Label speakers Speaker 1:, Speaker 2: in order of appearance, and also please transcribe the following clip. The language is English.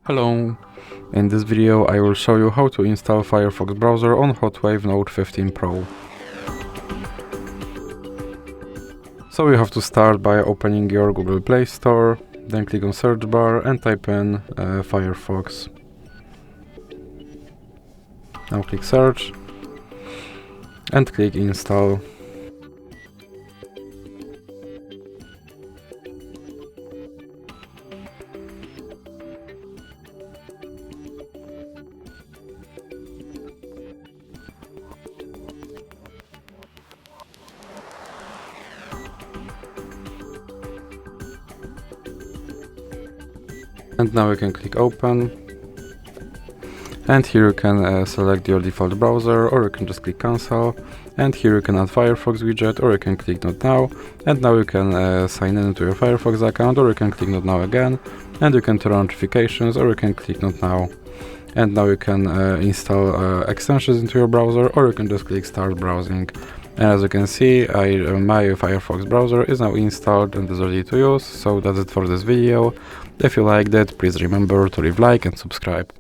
Speaker 1: Hello! In this video I will show you how to install Firefox browser on HOTWAV Note 15 Pro. So you have to start by opening your Google Play Store, then click on search bar and type in Firefox. Now click search and click install. And now you can click open, and here you can select your default browser, or you can just click cancel, and here you can add Firefox widget, or you can click not now, and now you can sign in to your Firefox account, or you can click not now again, and you can turn on notifications, or you can click not now. And now you can install extensions into your browser, or you can just click start browsing. And as you can see, my Firefox browser is now installed and is ready to use. So that's it for this video. If you liked it, please remember to leave a like and subscribe.